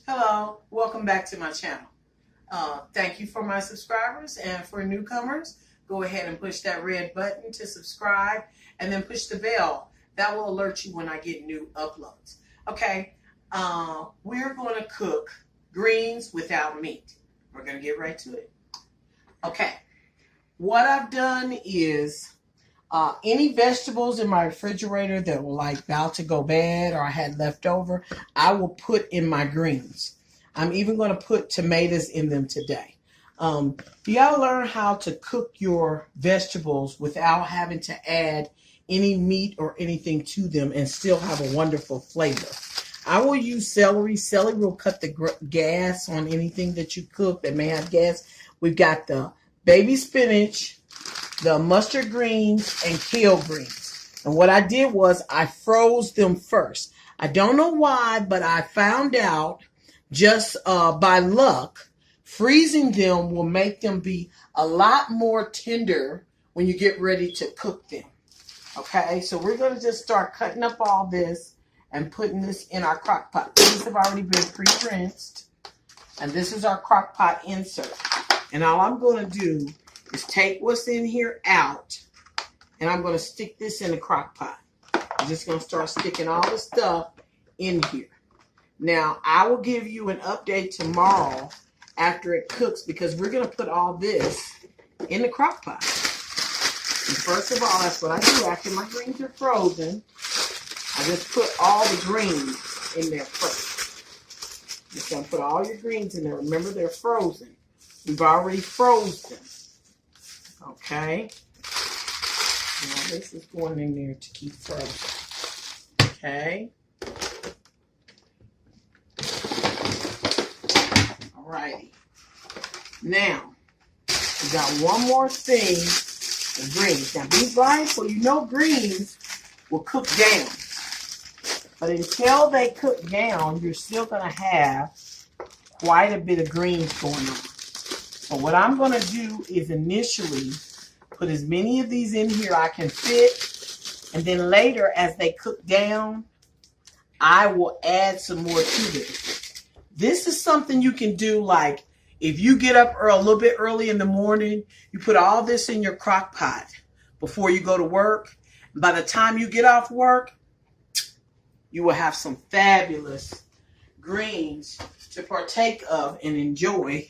Hello, welcome back to my channel. Thank you for my subscribers, and for newcomers, go ahead and push that red button to subscribe and then push the bell. That will alert you when I get new uploads. Okay, we're going to cook greens without meat. We're going to get right to it. Okay, what I've done is any vegetables in my refrigerator that were like about to go bad or I had left over, I will put in my greens. I'm even going to put tomatoes in them today. You got to learn how to cook your vegetables without having to add any meat or anything to them and still have a wonderful flavor. I will use celery. Celery will cut the gas on anything that you cook that may have gas. We've got the baby spinach, the mustard greens, and kale greens. And what I did was I froze them first. I don't know why, but I found out just by luck, freezing them will make them be a lot more tender when you get ready to cook them. Okay, so we're going to just start cutting up all this and putting this in our crock pot. These have already been pre-rinsed. And this is our crock pot insert. And all I'm going to do is take what's in here out, and I'm going to stick this in the crock pot. I'm just going to start sticking all the stuff in here. Now, I will give you an update tomorrow after it cooks, because we're going to put all this in the crock pot. And first of all, that's what I do after my greens are frozen. I just put all the greens in there first. Just going to put all your greens in there. Remember, they're frozen. We've already froze them. Okay. Now this is going in there to keep frozen. Okay. Alrighty. Now, we got one more thing. The greens. Now be mindful, you know greens will cook down. But until they cook down, you're still going to have quite a bit of greens going on. So what I'm going to do is initially put as many of these in here I can fit. And then later, as they cook down, I will add some more to this. This is something you can do, like if you get up a little bit early in the morning, you put all this in your crock pot before you go to work. By the time you get off work, you will have some fabulous greens to partake of and enjoy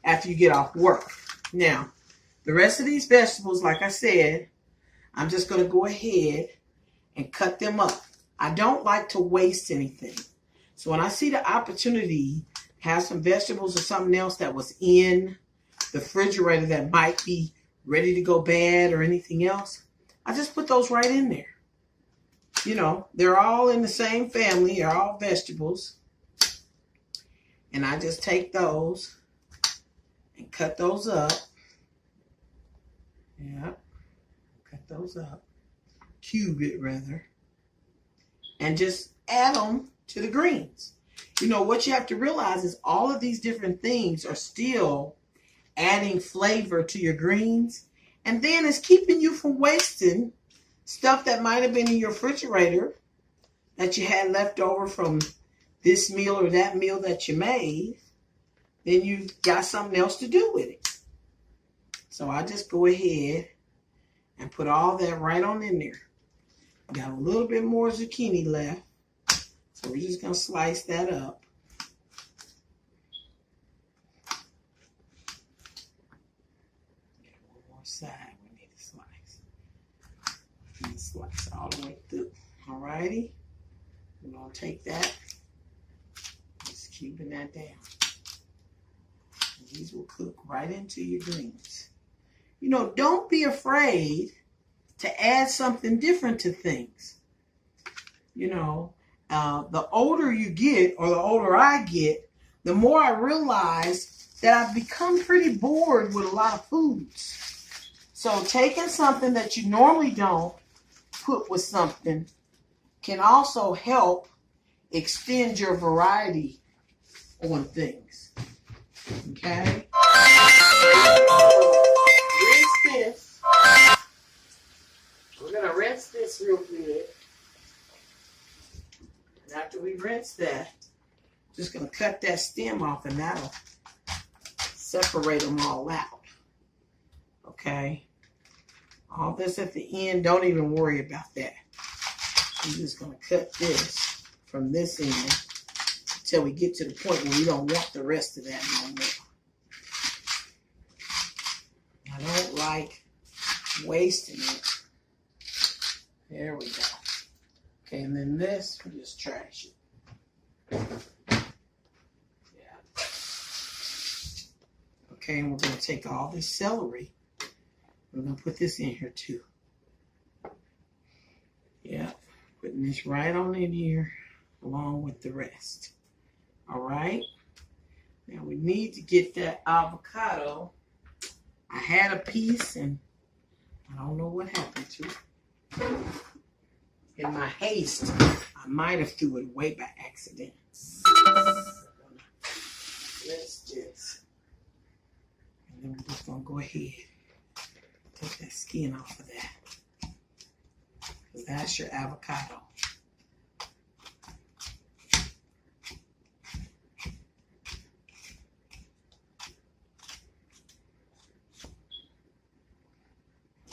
after you get off work. Now, the rest of these vegetables, like I said, I'm just going to go ahead and cut them up. I don't like to waste anything. So when I see the opportunity to have some vegetables or something else that was in the refrigerator that might be ready to go bad or anything else, I just put those right in there. You know, they're all in the same family. They're all vegetables. And I just take those and cut those up. Yeah, cut those up. Cube it, rather. And just add them to the greens. You know, what you have to realize is all of these different things are still adding flavor to your greens. And then it's keeping you from wasting stuff that might have been in your refrigerator that you had left over from this meal or that meal that you made. Then you've got something else to do with it. So I just go ahead and put all that right on in there. Got a little bit more zucchini left. So we're just going to slice that up. Got one more side we need to slice. And slice all the way through. Alrighty. We're going to take that. Just cubing that down. These will cook right into your greens. You know, don't be afraid to add something different to things. You know, the older you get, or the older I get, the more I realize that I've become pretty bored with a lot of foods. So taking something that you normally don't put with something can also help extend your variety on things. Okay. Rinse this. We're going to rinse this real good. And after we rinse that, Just going to cut that stem off and that'll separate them all out. Okay. All this at the end, don't even worry about that. I'm just going to cut this from this end until we get to the point where we don't want the rest of that no more. I don't like wasting it. There we go. Okay, and then this, we just trash it. Yeah. Okay, and we're going to take all this celery. We're going to put this in here too. Yeah, putting this right on in here along with the rest. All right. Now we need to get that avocado. I had a piece and I don't know what happened to it. In my haste, I might have threw it away by accident. Let's just, and then we're just going to go ahead. Take that skin off of that. Because that's your avocado.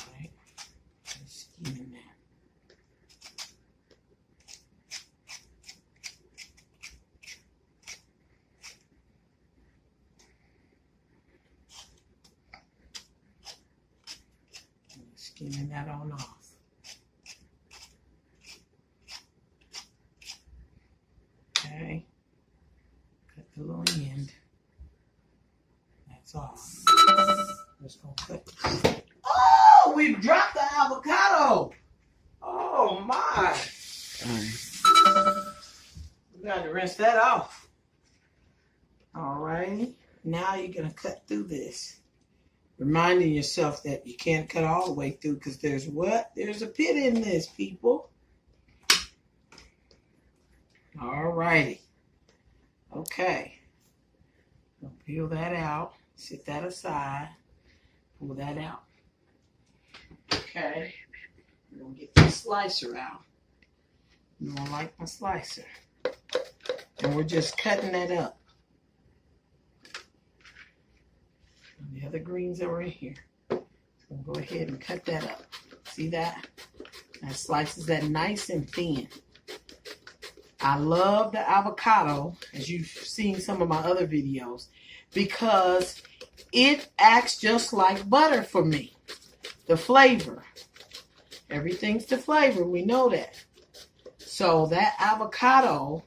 Alright. Skin in there. Skinning that on off. Okay. Cut the little end. That's off. Just gonna cut. Oh, we dropped the avocado. Oh my. We got to rinse that off. All right. Now you're gonna cut through this. Reminding yourself that you can't cut all the way through because there's what? There's a pit in this, people. All righty. Okay. I'll peel that out. Set that aside. Pull that out. Okay. I'm going to get this slicer out. You don't like my slicer. And we're just cutting that up. The other greens that were in here. So we'll go ahead and cut that up. See that? That slices that nice and thin. I love the avocado, as you've seen some of my other videos, because it acts just like butter for me. The flavor. Everything's the flavor. We know that. So that avocado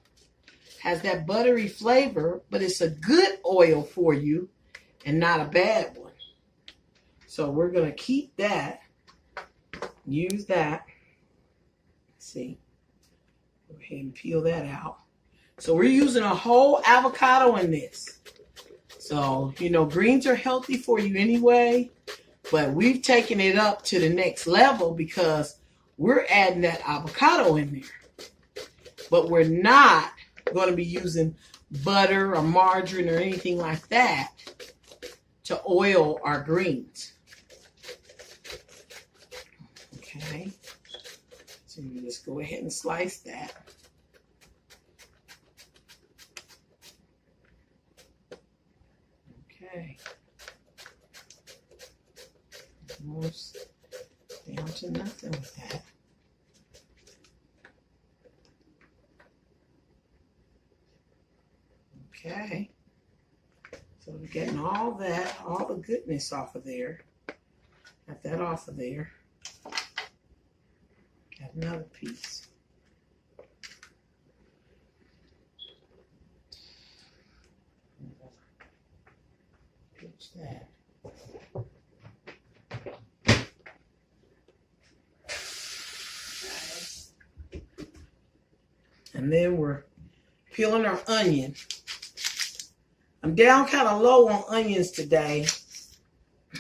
has that buttery flavor, but it's a good oil for you. And not a bad one. So we're going to keep that. Use that. Let's see. Go ahead and peel that out. So we're using a whole avocado in this. So, you know, greens are healthy for you anyway. But we've taken it up to the next level because we're adding that avocado in there. But we're not going to be using butter or margarine or anything like that to oil our greens. Okay. So you just go ahead and slice that. Okay. Almost down to nothing with that. Okay. So we're getting all that, all the goodness off of there. Got that off of there. Got another piece. Pitch that. And then we're peeling our onion. I'm down kind of low on onions today,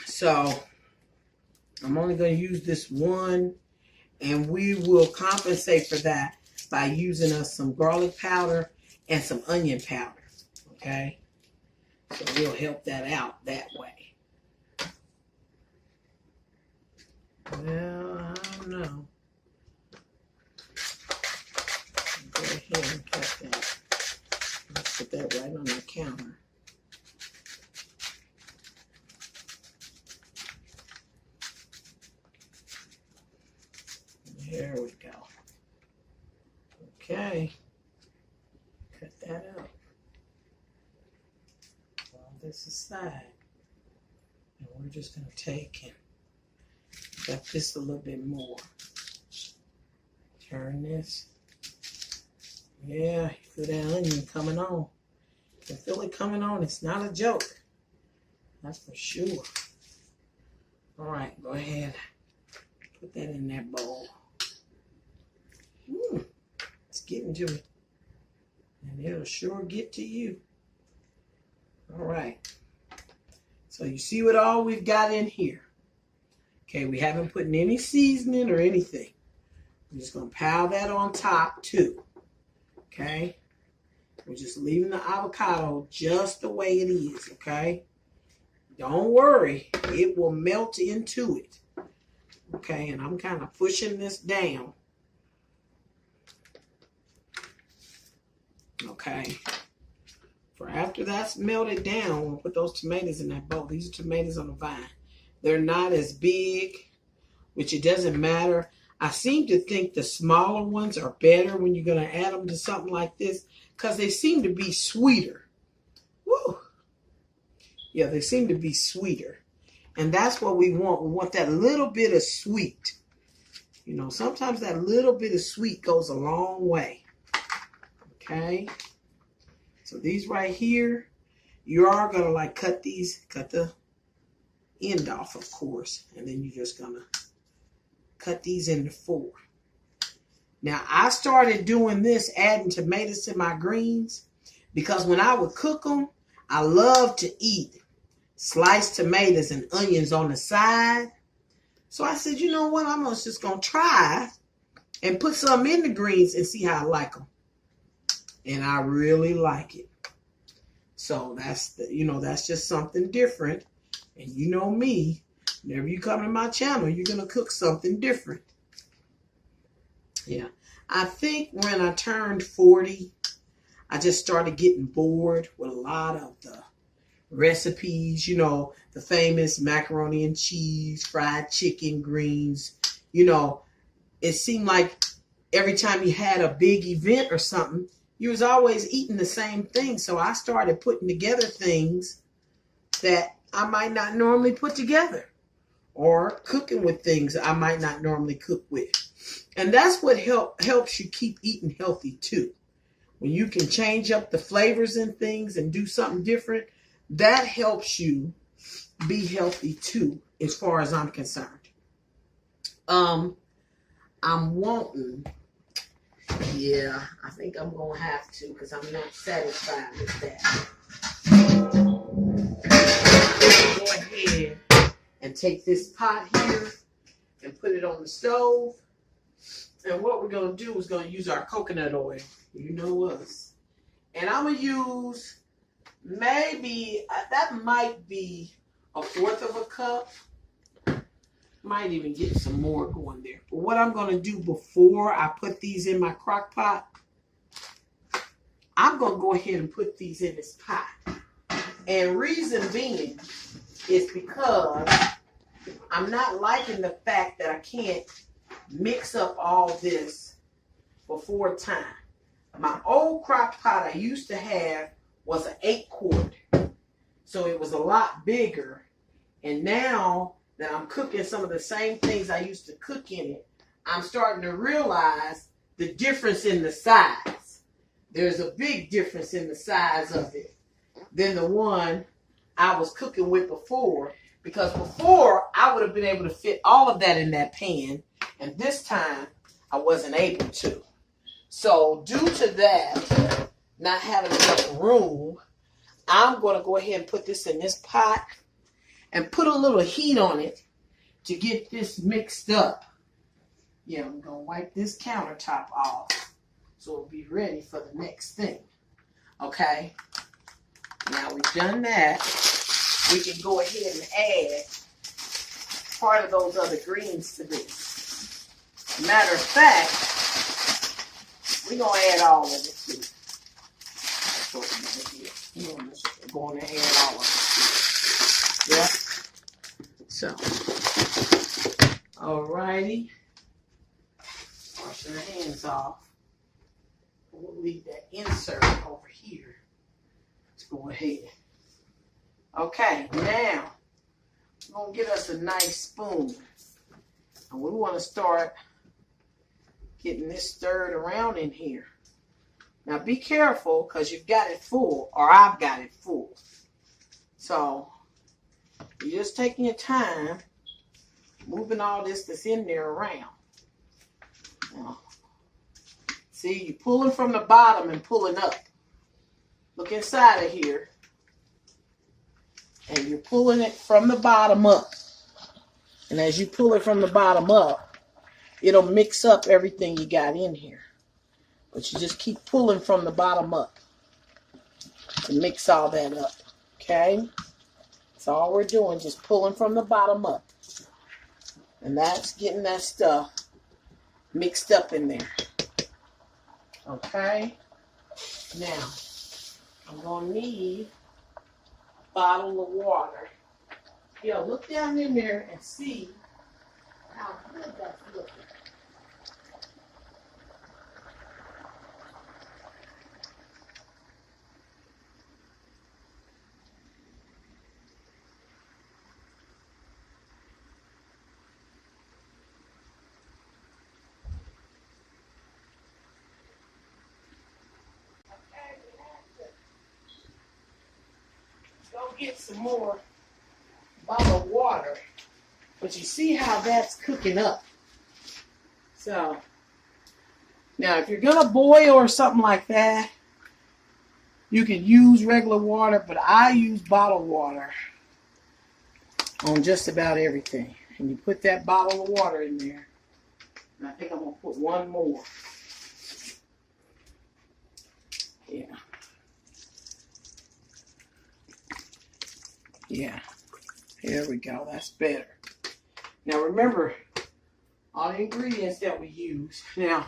so I'm only going to use this one, and we will compensate for that by using us some garlic powder and some onion powder, okay? So we'll help that out that way. Well, I don't know. Go ahead and cut that. Let's Put that right on the counter. There we go. Okay. Cut that out. Roll this aside. And we're just going to take and cut this a little bit more. Turn this. Yeah, you feel that onion coming on. You can feel it coming on. It's not a joke. That's for sure. All right, go ahead. Put that in that bowl. It's getting to me. And it'll sure get to you. All right. So you see what all we've got in here. Okay, we haven't put in any seasoning or anything. We're just going to pile that on top too. Okay. We're just leaving the avocado just the way it is. Okay. Don't worry. It will melt into it. Okay, and I'm kind of pushing this down. Okay. For after that's melted down, we'll put those tomatoes in that bowl. These are tomatoes on the vine. They're not as big, which it doesn't matter. I seem to think the smaller ones are better when you're going to add them to something like this because they seem to be sweeter. Woo! Yeah, they seem to be sweeter. And that's what we want. We want that little bit of sweet. You know, sometimes that little bit of sweet goes a long way. Okay, so these right here, you are going to like cut the end off, of course, and then you're just going to cut these into 4. Now, I started doing this, adding tomatoes to my greens, because when I would cook them, I love to eat sliced tomatoes and onions on the side. So I said, you know what, I'm just going to try and put some in the greens and see how I like them. And I really like it. So that's that's just something different. And you know me, whenever you come to my channel, you're going to cook something different. Yeah. I think when I turned 40, I just started getting bored with a lot of the recipes, you know, the famous macaroni and cheese, fried chicken, greens. You know, it seemed like every time you had a big event or something, you was always eating the same thing. So I started putting together things that I might not normally put together, or cooking with things I might not normally cook with. And that's what helps you keep eating healthy too. When you can change up the flavors and things and do something different, that helps you be healthy too, as far as I'm concerned. I'm wanting... Yeah, I think I'm going to have to because I'm not satisfied with that. Go ahead and take this pot here and put it on the stove. And what we're going to do is going to use our coconut oil. You know us. And I'm going to use maybe, that might be 1/4 of a cup. Might even get some more going there. But what I'm going to do before I put these in my crock pot, I'm going to go ahead and put these in this pot. And reason being is because I'm not liking the fact that I can't mix up all this before time. My old crock pot I used to have was an 8-quart. So it was a lot bigger. And now that I'm cooking some of the same things I used to cook in it, I'm starting to realize the difference in the size. There's a big difference in the size of it than the one I was cooking with before. Because before, I would have been able to fit all of that in that pan. And this time, I wasn't able to. So due to that, not having enough room, I'm going to go ahead and put this in this pot and put a little heat on it to get this mixed up. Yeah, I'm going to wipe this countertop off so it'll be ready for the next thing. Okay? Now we've done that. We can go ahead and add part of those other greens to this. Matter of fact, we're going to add all of it too. I'm just going to add all of it. Yep. So, alrighty. Washing our hands off. We'll leave that insert over here. Let's go ahead. Okay, now we're going to get us a nice spoon. And we want to start getting this stirred around in here. Now be careful because you've got it full, or I've got it full. So you're just taking your time, moving all this that's in there around. Now, see, you're pulling from the bottom and pulling up. Look inside of here. And you're pulling it from the bottom up. And as you pull it from the bottom up, it'll mix up everything you got in here. But you just keep pulling from the bottom up to mix all that up. Okay? That's all we're doing, just pulling from the bottom up. And that's getting that stuff mixed up in there. Okay? Now, I'm going to need a bottle of water. Yeah, look down in there and see how good that's looking. Get some more bottled water, but you see how that's cooking up. So now if you're gonna boil or something like that, you can use regular water, but I use bottled water on just about everything. And you put that bottle of water in there, and I think I'm gonna put one more. Yeah. Yeah, here we go. That's better. Now remember, all the ingredients that we use. Now,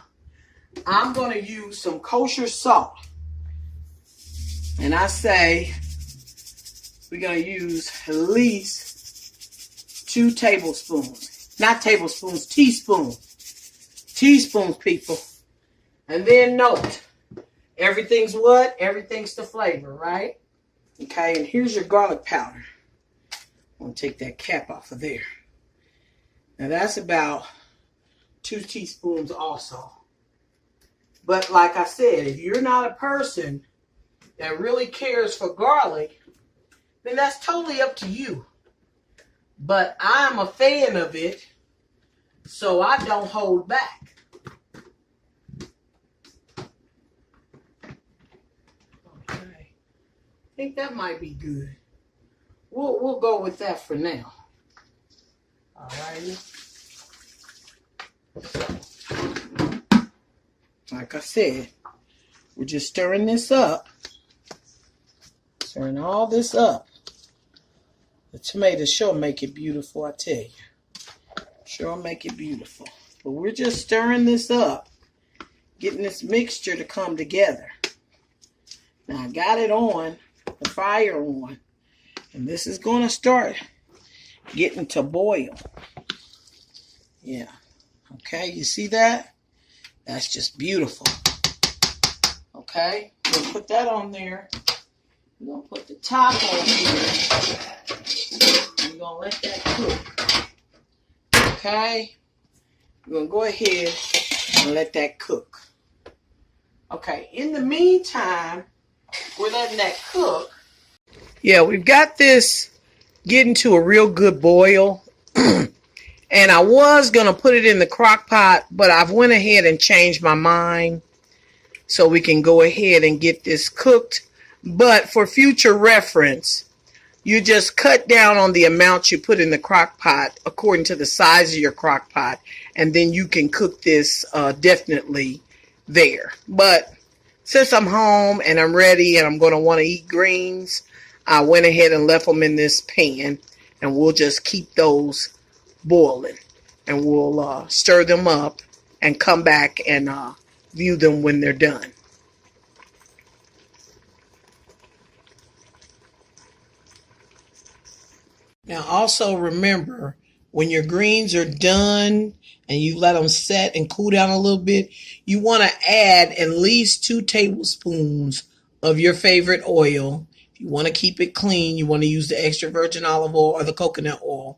I'm going to use some kosher salt. And I say we're going to use at least 2 tablespoons. Not tablespoons, teaspoons. Teaspoons, people. And then note, everything's what? Everything's the flavor, right? Okay, and here's your garlic powder. I'm going to take that cap off of there. Now that's about 2 teaspoons also. But like I said, if you're not a person that really cares for garlic, then that's totally up to you. But I'm a fan of it, so I don't hold back. Okay. I think that might be good. We'll go with that for now. Alrighty. Like I said, we're just stirring this up. Stirring all this up. The tomatoes sure make it beautiful, I tell you. Sure make it beautiful. But we're just stirring this up. Getting this mixture to come together. Now I got it on, the fire on. And this is going to start getting to boil. Yeah. Okay, you see that? That's just beautiful. Okay, we're going to put that on there. We're going to put the top on here. We're going to let that cook. Okay? We're going to go ahead and let that cook. Okay, in the meantime, we're letting that cook. Yeah, we've got this getting to a real good boil. And I was going to put it in the crock pot, but I've went ahead and changed my mind so we can go ahead and get this cooked. But for future reference, you just cut down on the amount you put in the crock pot according to the size of your crock pot, and then you can cook this definitely there. But since I'm home and I'm ready and I'm going to want to eat greens, I went ahead and left them in this pan, and we'll just keep those boiling, and we'll stir them up and come back and view them when they're done. Now also remember, when your greens are done and you let them set and cool down a little bit, you want to add at least 2 tablespoons of your favorite oil. If you want to keep it clean, you want to use the extra virgin olive oil or the coconut oil.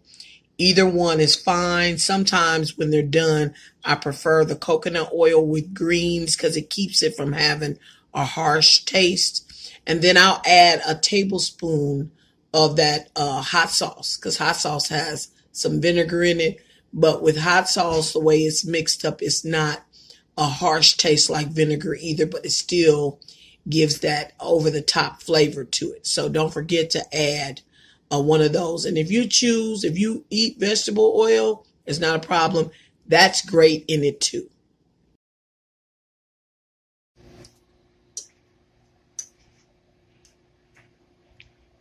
Either one is fine. Sometimes when they're done, I prefer the coconut oil with greens because it keeps it from having a harsh taste. And then I'll add a tablespoon of that hot sauce, because hot sauce has some vinegar in it. But with hot sauce, the way it's mixed up, it's not a harsh taste like vinegar either, but it still gives that over the top flavor to it. So don't forget to add one of those. And if you eat vegetable oil, it's not a problem. That's great in it too.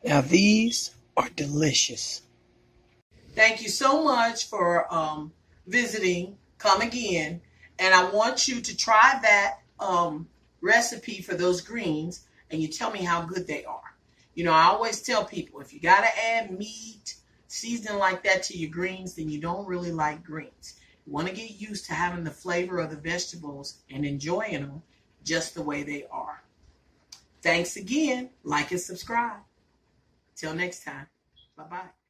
Now these are delicious. Thank you so much for visiting. Come again. And I want you to try that recipe for those greens and you tell me how good they are. You know, I always tell people, if you got to add meat, seasoning like that to your greens, then you don't really like greens. You want to get used to having the flavor of the vegetables and enjoying them just the way they are. Thanks again. Like and subscribe. Till next time. Bye-bye.